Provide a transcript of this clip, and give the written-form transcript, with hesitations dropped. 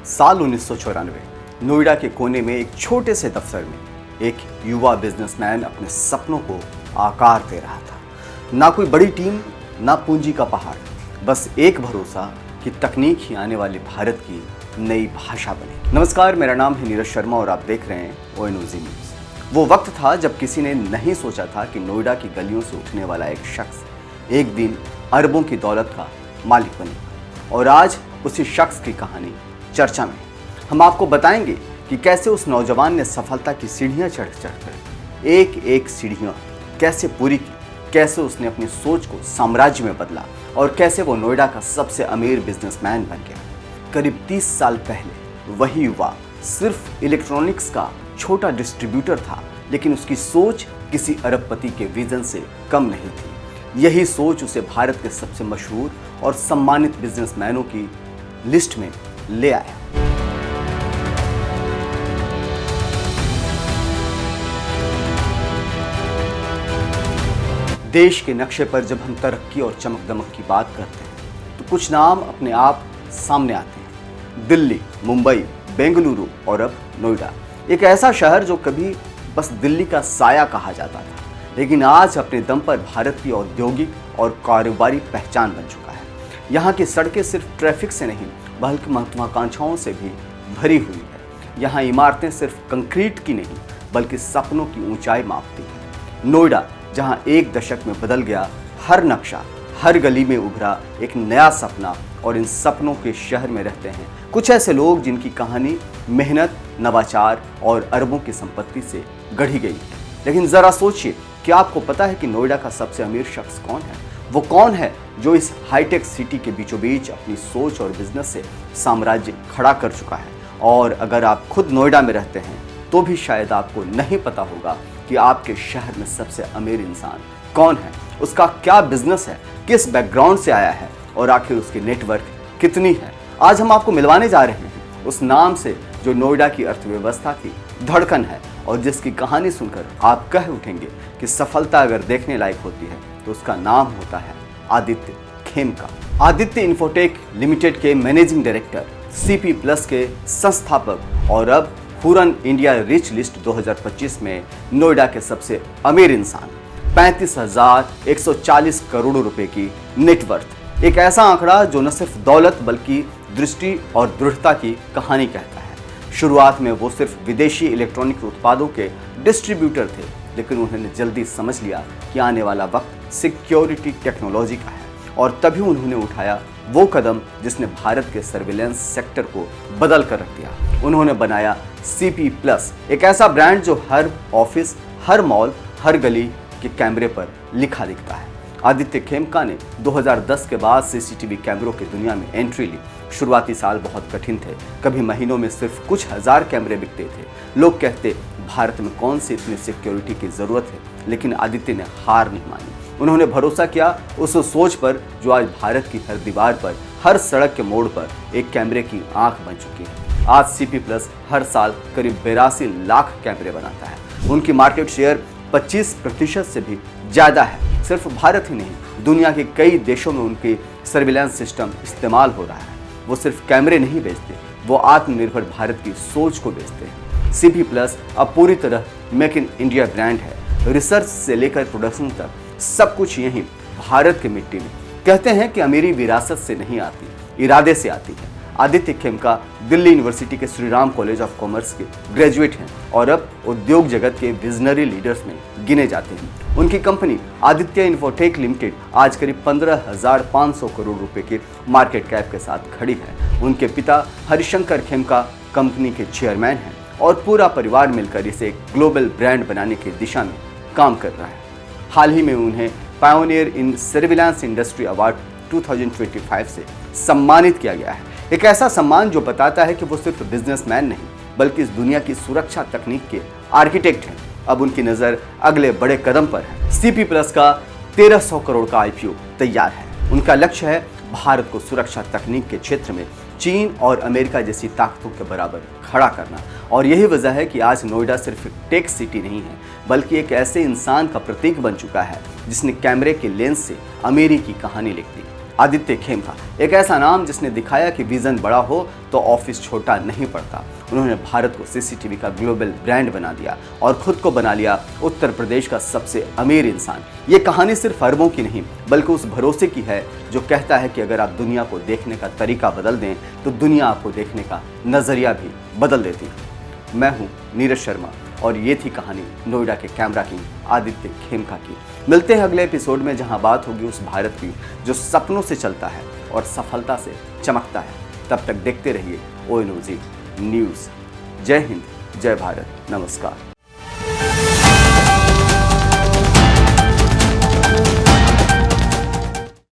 साल 1994 नोएडा के कोने में एक छोटे से दफ्तर में एक युवा बिजनेसमैन अपने सपनों को आकार दे रहा था। ना कोई बड़ी टीम, ना पूंजी का पहाड़, बस एक भरोसा कि तकनीक ही आने वाले भारत की नई भाषा बने। नमस्कार, मेरा नाम है नीरज शर्मा और आप देख रहे हैं ONOZ न्यूज़। वो वक्त था जब किसी ने नहीं सोचा था कि नोएडा की गलियों से उठने वाला एक शख्स एक दिन अरबों की दौलत का मालिक बनेगा। और आज उसी शख्स की कहानी चर्चा में हम आपको बताएंगे कि कैसे उस नौजवान ने सफलता की सीढ़ियां चढ़ चढ़कर एक एक सीढ़ियां कैसे पूरी की, कैसे उसने अपनी सोच को साम्राज्य में बदला और कैसे वो नोएडा का सबसे अमीर बिजनेसमैन बन गया। करीब 30 साल पहले वही युवा सिर्फ इलेक्ट्रॉनिक्स का छोटा डिस्ट्रीब्यूटर था, लेकिन उसकी सोच किसी अरबपति के विजन से कम नहीं थी। यही सोच उसे भारत के सबसे मशहूर और सम्मानित बिजनेसमैनों की लिस्ट में ले आया। देश के नक्शे पर जब हम तरक्की और चमक दमक की बात करते हैं तो कुछ नाम अपने आप सामने आते हैं। दिल्ली, मुंबई, बेंगलुरु और अब नोएडा, एक ऐसा शहर जो कभी बस दिल्ली का साया कहा जाता था, लेकिन आज अपने दम पर भारत की औद्योगिक और कारोबारी पहचान बन चुका है। यहाँ की सड़कें सिर्फ ट्रैफिक से नहीं बल्कि महत्वाकांक्षाओं से भी भरी हुई है। यहाँ इमारतें सिर्फ कंक्रीट की नहीं बल्कि सपनों की ऊंचाई मापती है। नोएडा, जहाँ एक दशक में बदल गया हर नक्शा, हर गली में उभरा एक नया सपना, और इन सपनों के शहर में रहते हैं कुछ ऐसे लोग जिनकी कहानी मेहनत, नवाचार और अरबों की संपत्ति से गढ़ी गई है। लेकिन जरा सोचिए, क्या आपको पता है कि नोएडा का सबसे अमीर शख्स कौन है? वो कौन है जो इस हाईटेक सिटी के बीचों बीच अपनी सोच और बिजनेस से साम्राज्य खड़ा कर चुका है? और अगर आप खुद नोएडा में रहते हैं तो भी शायद आपको नहीं पता होगा कि आपके शहर में सबसे अमीर इंसान कौन है, उसका क्या बिजनेस है, किस बैकग्राउंड से आया है और आखिर उसकी नेटवर्क कितनी है। आज हम आपको मिलवाने जा रहे हैं उस नाम से जो नोएडा की अर्थव्यवस्था की धड़कन है और जिसकी कहानी सुनकर आप कह उठेंगे कि सफलता अगर देखने लायक होती है तो उसका नाम होता है आदित्य खेमका। आदित्य इन्फोटेक लिमिटेड के मैनेजिंग डायरेक्टर, CP प्लस के संस्थापक और अब हुरन इंडिया रिच लिस्ट 2025 में नोएडा के सबसे अमीर इंसान, 35,140 करोड़ रुपए की नेटवर्थ। एक ऐसा आंकड़ा जो न सिर्फ दौलत बल्कि दृष्टि और दृढ़ता की कहानी कहता है। शुरुआत में वो सिर्फ विदेशी इलेक्ट्रॉनिक उत्पादों के डिस्ट्रीब्यूटर थे, लेकिन उन्होंने जल्दी समझ लिया कि आने वाला वक्त सिक्योरिटी टेक्नोलॉजी का है, और तभी उन्होंने उठाया वो कदम जिसने भारत के सर्विलेंस सेक्टर को बदल कर रख दिया। उन्होंने बनाया CP प्लस, एक ऐसा ब्रांड जो हर ऑफिस, हर मॉल, हर गली के कैमरे पर लिखा दिखता है। आदित्य खेमका ने 2010 के बाद CCTV कैमरों की दुनिया में एंट्री ली। शुरुआती साल बहुत कठिन थे, कभी महीनों में सिर्फ कुछ हजार कैमरे बिकते थे। लोग कहते भारत में कौन सी इतनी सिक्योरिटी की जरूरत है, लेकिन आदित्य ने हार नहीं मानी। उन्होंने भरोसा किया उस सोच पर जो आज भारत की हर दीवार पर, हर सड़क के मोड़ पर एक कैमरे की आंख बन चुकी है। आज CP प्लस हर साल करीब 82 लाख कैमरे बनाता है। उनकी मार्केट शेयर 25% से भी ज्यादा है। सिर्फ भारत ही नहीं, दुनिया के कई देशों में उनके सर्विलांस सिस्टम इस्तेमाल हो रहा है। वो सिर्फ कैमरे नहीं बेचते, वो आत्मनिर्भर भारत की सोच को बेचते हैं। CP प्लस अब पूरी तरह मेक इन इंडिया ब्रांड है। रिसर्च से लेकर प्रोडक्शन तक सब कुछ यहीं भारत की मिट्टी में। कहते हैं कि अमीरी विरासत से नहीं आती, इरादे से आती है। आदित्य खेमका दिल्ली यूनिवर्सिटी के Shri Ram college of commerce के ग्रेजुएट हैं और अब उद्योग जगत के विजनरी लीडर्स में गिने जाते हैं। उनकी कंपनी आदित्य इन्फोटेक लिमिटेड आज करीब 15,500 करोड़ रुपए के मार्केट कैप के साथ खड़ी है। उनके पिता हरिशंकर खेमका कंपनी के चेयरमैन हैं और पूरा परिवार मिलकर इसे एक ग्लोबल ब्रांड बनाने की दिशा में काम कर रहा है। हाल ही में उन्हें पायोनियर इन सर्विलांस इंडस्ट्री अवार्ड 2025 से सम्मानित किया गया है। एक ऐसा सम्मान जो बताता है कि वो सिर्फ बिजनेसमैन नहीं बल्कि इस दुनिया की सुरक्षा तकनीक के आर्किटेक्ट हैं। अब उनकी नज़र अगले बड़े कदम पर है। CP प्लस का 1300 करोड़ का IPO तैयार है। उनका लक्ष्य है भारत को सुरक्षा तकनीक के क्षेत्र में चीन और अमेरिका जैसी ताकतों के बराबर खड़ा करना। और यही वजह है कि आज नोएडा सिर्फ एक टेक सिटी नहीं है बल्कि एक ऐसे इंसान का प्रतीक बन चुका है जिसने कैमरे के लेंस से अमीरी की कहानी लिख दी। आदित्य खेमका, एक ऐसा नाम जिसने दिखाया कि विजन बड़ा हो तो ऑफिस छोटा नहीं पड़ता। उन्होंने भारत को सीसीटीवी का ग्लोबल ब्रांड बना दिया और खुद को बना लिया उत्तर प्रदेश का सबसे अमीर इंसान। ये कहानी सिर्फ अरबों की नहीं बल्कि उस भरोसे की है जो कहता है कि अगर आप दुनिया को देखने का तरीका बदल दें तो दुनिया आपको देखने का नजरिया भी बदल देती है। मैं हूं नीरज शर्मा और ये थी कहानी नोएडा के कैमरा किंग आदित्य खेमका की। मिलते हैं अगले एपिसोड में जहां बात होगी उस भारत की जो सपनों से चलता है और सफलता से चमकता है। तब तक देखते रहिए ONOG न्यूज़। जय हिंद, जय भारत, नमस्कार।